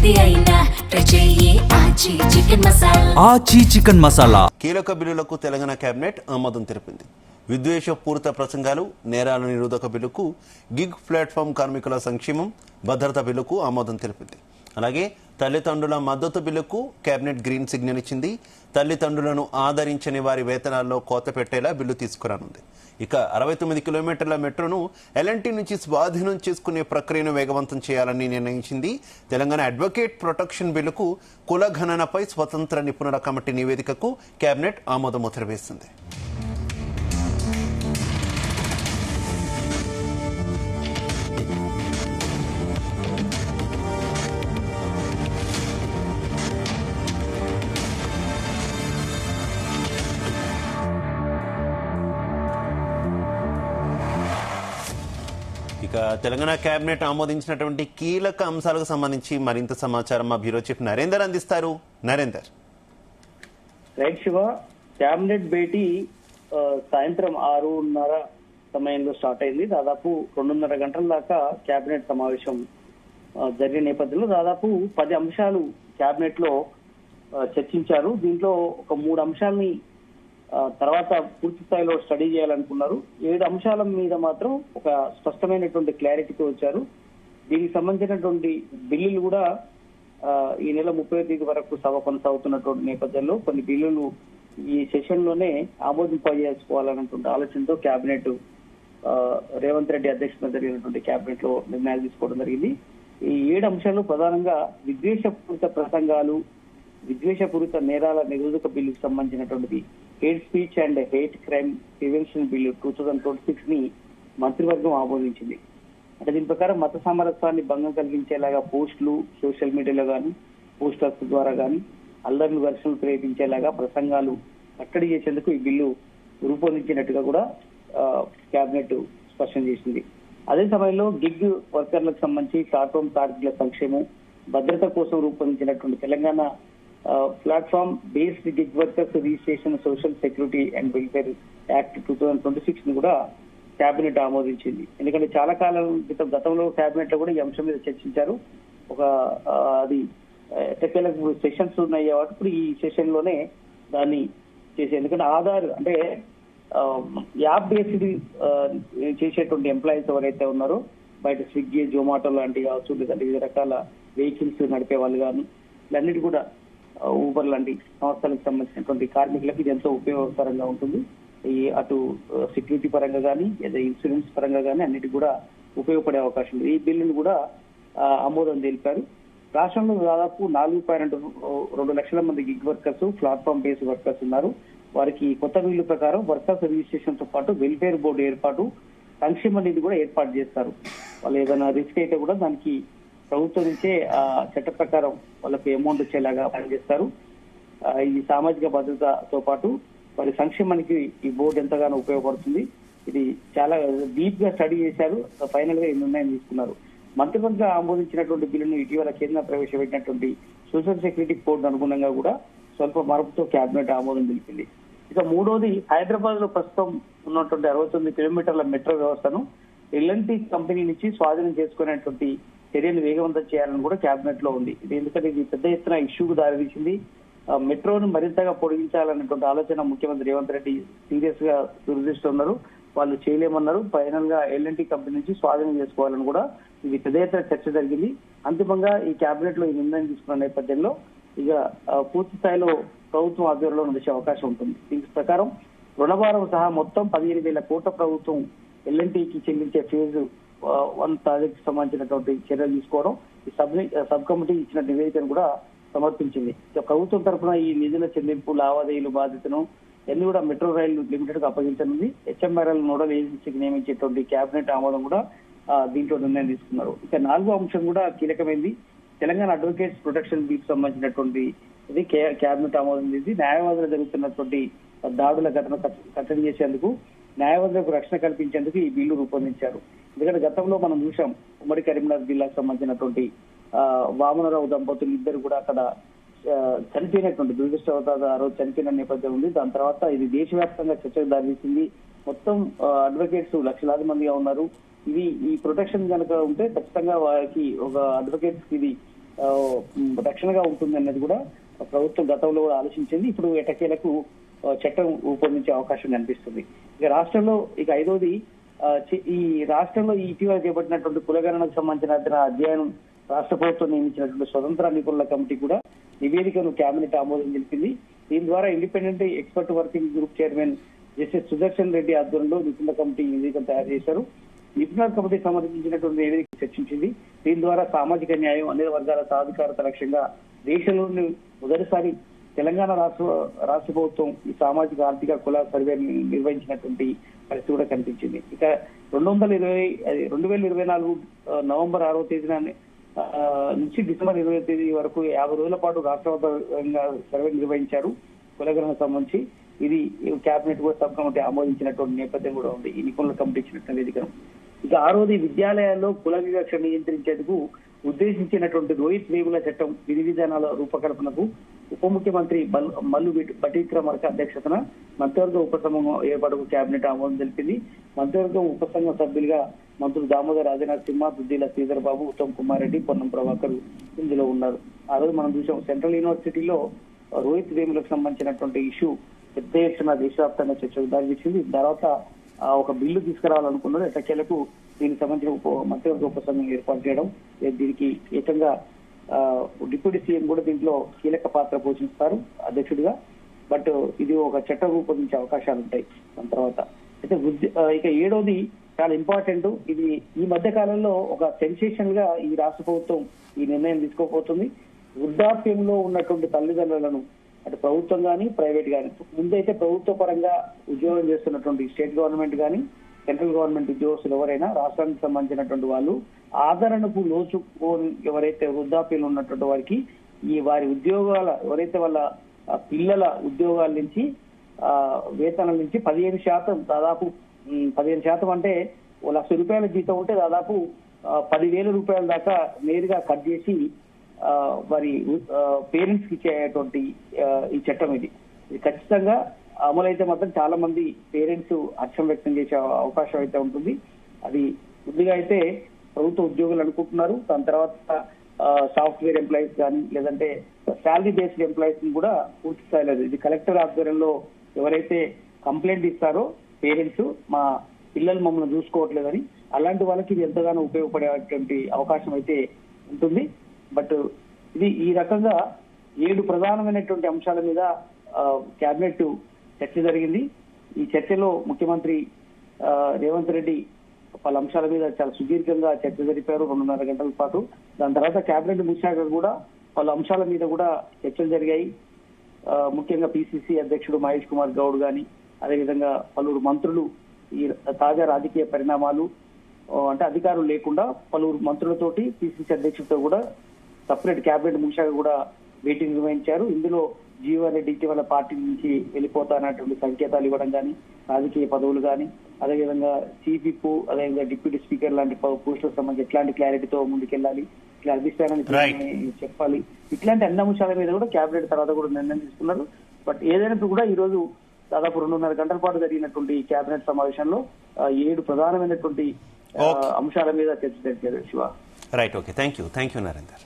ఏది అయినా ట్రై చెయ్యి ఆచి చికెన్ మసాలా. ఆచి చికెన్ మసాలా. కీలక బిల్లులకు తెలంగాణ కేబినెట్ ఆమోదం తెలిపింది. విద్వేషపూరిత ప్రసంగాలు, నేరాల నిరోధక బిల్లుకు, గిగ్ ప్లాట్ఫామ్ కార్మికుల సంక్షేమం, భద్రత బిల్లుకు ఆమోదం తెలిపింది. అలాగే తల్లిదండ్రుల మద్దతు బిల్లుకు కేబినెట్ గ్రీన్ సిగ్నల్ ఇచ్చింది. తల్లిదండ్రులను ఆదరించని వారి వేతనాల్లో కోత పెట్టేలా బిల్లు తీసుకురానుంది. ఇక 69 కిలోమీటర్ల మెట్రోను ఎల్ఎన్టీ నుంచి స్వాధీనం చేసుకునే ప్రక్రియను వేగవంతం చేయాలని నిర్ణయించింది. తెలంగాణ అడ్వకేట్ ప్రొటెక్షన్ బిల్లుకు కులగణనపై స్వతంత్ర నిపుణుల కమిటీ నివేదికకు కేబినెట్ ఆమోద ముద్ర వేసింది. ఇక తెలంగాణ కేబినెట్ ఆమోదించినటువంటి కీలక అంశాలకు సంబంధించి మరింత సమాచారం మా బ్యూరో చీఫ్ నరేందర్ అందిస్తారు. నరేందర్. రైట్ శివ, కేబినెట్ భేటీ సాయంత్రం 6:30 సమయంలో స్టార్ట్ అయింది. దాదాపు 2.5 గంటల దాకా కేబినెట్ సమావేశం జరిగిన నేపథ్యంలో దాదాపు 10 అంశాలు కేబినెట్ లో చర్చించారు. దీంట్లో ఒక 3 అంశాలని తర్వాత పూర్తి స్థాయిలో స్టడీ చేయాలనుకున్నారు. 7 అంశాల మీద మాత్రం ఒక స్పష్టమైనటువంటి క్లారిటీతో వచ్చారు. దీనికి సంబంధించినటువంటి బిల్లులు కూడా ఈ నెల 30వ తేదీ వరకు సభ కొనసాగుతున్నటువంటి నేపథ్యంలో కొన్ని బిల్లులు ఈ సెషన్ లోనే ఆమోదింపజేసుకోవాలన్నటువంటి ఆలోచనతో కేబినెట్ రేవంత్ రెడ్డి అధ్యక్షతన జరిగినటువంటి కేబినెట్ లో నిర్ణయాలు తీసుకోవడం జరిగింది. ఈ 7 అంశాలు ప్రధానంగా విద్వేషపూరిత ప్రసంగాలు, విద్వేషపూరిత నేరాల నిరోధక బిల్లుకు సంబంధించినటువంటిది, hate speech and hate crime prevention bill 2026 ని మంత్రివర్గం ఆమోదించింది. అంటే దీని ప్రకారం మత సామరస్యాన్ని భంగం కలిగించేలాగా పోస్టులు, సోషల్ మీడియాలో కానీ పోస్టర్స్ ద్వారా కానీ అల్లర్లు ఘర్షణలు ప్రేరేపించేలాగా ప్రసంగాలు కట్టడి చేసేందుకు ఈ బిల్లు రూపొందించినట్టుగా కూడా కేబినెట్ స్పష్టం చేసింది. అదే సమయంలో గిగ్ వర్కర్లకు సంబంధించి ప్లాట్ఫామ్ కార్మికుల సంక్షేమం, భద్రత కోసం రూపొందించినటువంటి Telangana platform based gig workers registration social security and welfare act 2026 ని కూడా కేబినెట్ ఆమోదించింది. ఎందుకంటే చాలా కాలం క్రితం గతంలో కేబినెట్ లో కూడా ఈ అంశం మీద చర్చించారు. ఒక అది ఎట్టకేలకు సెషన్స్ ఉన్నాయి కాబట్టి ఇప్పుడు ఈ సెషన్ లోనే దాన్ని చేసే, ఎందుకంటే ఆధార్ అంటే యాప్ బేస్డ్ చేసేటువంటి ఎంప్లాయీస్ ఎవరైతే ఉన్నారో బయట స్విగ్గీ, జొమాటో లాంటివి కావచ్చు, లేదంటే వివిధ రకాల వెహికల్స్ నడిపే వాళ్ళు కానీ ఇవన్నిటి కూడా ఊబర్ లాంటి సంస్థలకు సంబంధించినటువంటి కార్మికులకు ఇది ఎంతో ఉపయోగకరంగా ఉంటుంది. ఈ అటు సెక్యూరిటీ పరంగా కానీ లేదా ఇన్సూరెన్స్ పరంగా కానీ అన్నిటికి కూడా ఉపయోగపడే అవకాశం ఉంది. ఈ బిల్లును కూడా ఆమోదం తెలిపారు. రాష్ట్రంలో దాదాపు 4.2 లక్షల మంది gig workers, platform based workers ఉన్నారు. వారికి కొత్త బిల్లు ప్రకారం వర్కర్స్ రిజిస్ట్రేషన్ తో పాటు వెల్ఫేర్ బోర్డు ఏర్పాటు, సంక్షేమ నిధి కూడా ఏర్పాటు చేస్తారు. వాళ్ళు ఏదైనా రిస్క్ అయితే కూడా దానికి ప్రభుత్వం నుంచే చట్ట ప్రకారం వాళ్ళకి అమౌంట్ వచ్చేలాగా పనిచేస్తారు. ఈ సామాజిక భద్రతతో పాటు వారి సంక్షేమానికి ఈ బోర్డు ఎంతగానో ఉపయోగపడుతుంది. ఇది చాలా డీప్ గా స్టడీ చేశారు. ఫైనల్ గా ఈ నిర్ణయం తీసుకున్నారు. మంత్రివర్గం ఆమోదించినటువంటి బిల్లును ఇటీవల కేంద్రం ప్రవేశపెట్టినటువంటి సోషల్ సెక్యూరిటీ కోడ్ అనుగుణంగా కూడా స్వల్ప మార్పుతో కేబినెట్ ఆమోదం తెలిపింది. ఇక మూడోది, హైదరాబాద్ లో ప్రస్తుతం ఉన్నటువంటి 69 కిలోమీటర్ల మెట్రో వ్యవస్థను ఎల్ఎన్టీ కంపెనీ నుంచి స్వాధీనం చేసుకునేటువంటి చర్యలు వేగవంతం చేయాలని కూడా కేబినెట్ లో ఉంది. ఇది ఎందుకంటే ఇది పెద్ద ఎత్తున ఇష్యూకు దారితీసింది. మెట్రోను మరింతగా పొడిగించాలన్నటువంటి ఆలోచన ముఖ్యమంత్రి రేవంత్ రెడ్డి సీరియస్ గా దురదృష్టిస్తున్నారు. వాళ్ళు చేయలేమన్నారు. ఫైనల్ గా ఎల్ఎన్టీ కంపెనీ నుంచి స్వాధీనం చేసుకోవాలని కూడా ఇది పెద్ద ఎత్తున చర్చ జరిగింది. అంతిమంగా ఈ కేబినెట్ లో ఈ నిర్ణయం తీసుకున్న నేపథ్యంలో ఇక పూర్తి స్థాయిలో ప్రభుత్వం ఆధ్వర్యంలో నడిచే అవకాశం ఉంటుంది. దీని ప్రకారం రుణభారం సహా మొత్తం 15,000 కోట్ల ప్రభుత్వం ఎల్ఎన్టీకి చెల్లించే ఫేజ్ 1 ప్రాజెక్ట్ సంబంధించినటువంటి చర్యలు తీసుకోవడం, ఈ సబ్ కమిటీ ఇచ్చిన నివేదికను కూడా సమర్పించింది. ప్రభుత్వం తరఫున ఈ నిధుల చెల్లింపు లావాదేవీలు బాధ్యతను అన్ని కూడా మెట్రో రైలు లిమిటెడ్ కు అప్పగించనుంది. హెచ్ఎంఆర్ఎల్ నోడల్ ఏజెన్సీకి నియమించేటువంటి కేబినెట్ ఆమోదం కూడా దీంట్లో నిర్ణయం తీసుకున్నారు. ఇక 4వ అంశం కూడా కీలకమైంది. తెలంగాణ అడ్వకేట్స్ ప్రొటెక్షన్ బిల్ సంబంధించినటువంటి ఇది కేబినెట్ ఆమోదం చేసి న్యాయవాదులు జరుగుతున్నటువంటి దాడుల ఘటన కట్టడి చేసేందుకు, న్యాయవాదులకు రక్షణ కల్పించేందుకు ఈ బిల్లు రూపొందించారు. ఎందుకంటే గతంలో మనం చూసాం ఉమ్మడి కరీంనగర్ జిల్లాకు సంబంధించినటువంటి వామనరావు దంపతులు ఇద్దరు కూడా అక్కడ చనిపోయినటువంటి దురదృష్టవశాత్తు ఆ రోజు చనిపోయిన నేపథ్యం ఉంది. దాని తర్వాత ఇది దేశవ్యాప్తంగా చర్చకు దారితీసింది. మొత్తం అడ్వకేట్స్ లక్షలాది మందిగా ఉన్నారు. ఇది ఈ ప్రొటెక్షన్ కనుక ఉంటే ఖచ్చితంగా వారికి ఒక అడ్వకేట్స్ ఇది రక్షణగా ఉంటుంది అన్నది కూడా ప్రభుత్వం గతంలో కూడా ఆలోచించింది. ఇప్పుడు ఎటకేలకు చట్టం రూపొందించే అవకాశం కనిపిస్తుంది. ఇక రాష్ట్రంలో ఇక ఐదోది ఈ రాష్ట్రంలో ఇటీవల చేపట్టినటువంటి కులగణనకు సంబంధించిన అధ్యయనం రాష్ట్ర ప్రభుత్వం నియమించినటువంటి స్వతంత్ర నిపుణుల కమిటీ కూడా నివేదికను కేబినెట్ ఆమోదం తెలిపింది. దీని ద్వారా independent expert working group chairman justice Sudarshan Reddy ఆధ్వర్యంలో నిపుణుల కమిటీ నివేదికను తయారు చేశారు. నిపుణుల కమిటీ సమర్పించినటువంటి నివేదిక చర్చించింది. దీని ద్వారా సామాజిక న్యాయం, అన్ని వర్గాల సాధికారత లక్ష్యంగా దేశంలోని మొదటిసారి తెలంగాణ రాష్ట్ర ప్రభుత్వం ఈ సామాజిక ఆర్థిక కుల సర్వే నిర్వహించినటువంటి పరిస్థితి కూడా కనిపించింది. ఇక 2024 నవంబర్ 6వ తేదీన నుంచి డిసెంబర్ 20వ తేదీ వరకు 50 రోజుల పాటు రాష్ట్ర వ్యాప్తంగా సర్వే నిర్వహించారు కులగణనకు సంబంధించి. ఇది కేబినెట్ కూడా సబ్ కమిటీ ఆమోదించినటువంటి నేపథ్యం కూడా ఉంది ఈ నిపుణుల కమిటీ ఇచ్చినటువంటి నివేదికను. ఇక ఆరోది విద్యాలయాల్లో కుల వివక్ష నియంత్రించేందుకు ఉద్దేశించినటువంటి రోహిత్ వేముల చట్టం విధి విధానాల రూపకల్పనకు ఉప ముఖ్యమంత్రి మల్లు బట్టి విక్రమార్క అధ్యక్షతన మంత్రివర్గ ఉపసంఘం ఏర్పాటుకు కేబినెట్ ఆమోదం తెలిపింది. మంత్రివర్గం ఉపసంఘం సభ్యులుగా మంత్రులు దామోదర్ రాజనరసింహ, దుద్దిల శ్రీధర్ బాబు, ఉత్తమ్ కుమార్ రెడ్డి, పొన్నం ప్రభాకర్ ఇందులో ఉన్నారు. ఆ రోజు మనం చూసాం సెంట్రల్ యూనివర్సిటీలో రోహిత్ వేములకు సంబంధించినటువంటి ఇష్యూ పెద్ద ఎత్తున దేశవ్యాప్తంగా చర్చకు దారితీసింది. తర్వాత ఒక బిల్లు తీసుకురావాలనుకున్నారు. ఎట్టకేలకు దీనికి సంబంధించిన మంత్రివర్గ ఉపసంఘం ఏర్పాటు చేయడం, దీనికి ఏకంగా డిప్యూటీ సీఎం కూడా దీంట్లో కీలక పాత్ర పోషిస్తారు అధ్యక్షుడిగా. బట్ ఇది ఒక చట్టం రూపొందించే అవకాశాలు ఉంటాయి దాని తర్వాత. అయితే ఇక ఏడోది చాలా ఇంపార్టెంట్. ఇది ఈ మధ్య కాలంలో ఒక సెన్సేషన్ గా ఈ రాష్ట్ర ప్రభుత్వం ఈ నిర్ణయం తీసుకోబోతుంది. వృద్ధాప్యంలో ఉన్నటువంటి తల్లిదండ్రులను అటు ప్రభుత్వం కానీ ప్రైవేట్ కానీ, ముందైతే ప్రభుత్వ పరంగా ఉద్యోగం చేస్తున్నటువంటి స్టేట్ గవర్నమెంట్ కానీ సెంట్రల్ గవర్నమెంట్ ఉద్యోగస్తులు ఎవరైనా రాష్ట్రానికి సంబంధించినటువంటి వాళ్ళు ఆదరణకు నోచుకోని ఎవరైతే వృద్ధాప్యంలో ఉన్నటువంటి వారికి ఈ వారి ఉద్యోగాల ఎవరైతే వాళ్ళ పిల్లల ఉద్యోగాల నుంచి వేతనాల నుంచి 15% దాదాపు 15% అంటే ₹1,00,000 జీతం ఉంటే దాదాపు 10,000 రూపాయల దాకా నేరుగా కట్ చేసి వారి పేరెంట్స్ కి ఇచ్చేటువంటి ఈ చట్టం ఇది ఖచ్చితంగా అమలైతే మాత్రం చాలా మంది పేరెంట్స్ హర్షం వ్యక్తం చేసే అవకాశం అయితే ఉంటుంది. అది ముందుగా అయితే ప్రభుత్వ ఉద్యోగులు అనుకుంటున్నారు. దాని తర్వాత సాఫ్ట్వేర్ ఎంప్లాయీస్ కానీ లేదంటే శాలరీ బేస్డ్ ఎంప్లాయీస్ ని కూడా పూర్తి స్థాయిలో ఇది కలెక్టర్ ఆధ్వర్యంలో ఎవరైతే కంప్లైంట్ ఇస్తారో పేరెంట్స్ మా పిల్లలు మమ్మల్ని చూసుకోవట్లేదని, అలాంటి వాళ్ళకి ఇది ఎంతగానో ఉపయోగపడేటువంటి అవకాశం అయితే ఉంటుంది. బట్ ఇది ఈ రకంగా 7 ప్రధానమైనటువంటి అంశాల మీద కేబినెట్ చర్చ జరిగింది. ఈ చర్చలో ముఖ్యమంత్రి రేవంత్ రెడ్డి పలు అంశాల మీద చాలా సుదీర్ఘంగా చర్చ జరిపారు 2.5 గంటల పాటు. దాని తర్వాత కేబినెట్ ముగిశాక కూడా పలు అంశాల మీద కూడా చర్చలు జరిగాయి. ముఖ్యంగా పిసిసి అధ్యక్షుడు మహేష్ కుమార్ గౌడ్ గాని, అదేవిధంగా పలువురు మంత్రులు ఈ తాజా రాజకీయ పరిణామాలు అంటే అధికారులు లేకుండా పలువురు మంత్రులతోటి పిసిసి అధ్యక్షుడితో కూడా సపరేట్ కేబినెట్ ముగిశాక కూడా మీటింగ్ నిర్వహించారు. ఇందులో జీవన్ రెడ్డి ఇటీవల పార్టీ నుంచి వెళ్ళిపోతానటువంటి సంకేతాలు ఇవ్వడం కానీ, రాజకీయ పదవులు కానీ, అదేవిధంగా చీఫ్ విప్, అదేవిధంగా డిప్యూటీ స్పీకర్ లాంటి పోస్టులకు సంబంధించి ఎట్లాంటి క్లారిటీతో ముందుకెళ్లాలి, ఇట్లా అధిష్టానాన్ని చెప్పాలి, ఇట్లాంటి అన్ని అంశాల మీద కూడా కేబినెట్ తర్వాత కూడా నిర్ణయం తీసుకున్నారు. బట్ ఏదైనప్పుడు కూడా ఈ రోజు దాదాపు 2.5 గంటల పాటు జరిగినటువంటి కేబినెట్ సమావేశంలో 7 ప్రధానమైనటువంటి అంశాల మీద చర్చ జరిగారు. Shiva. Right, okay, thank you Narender.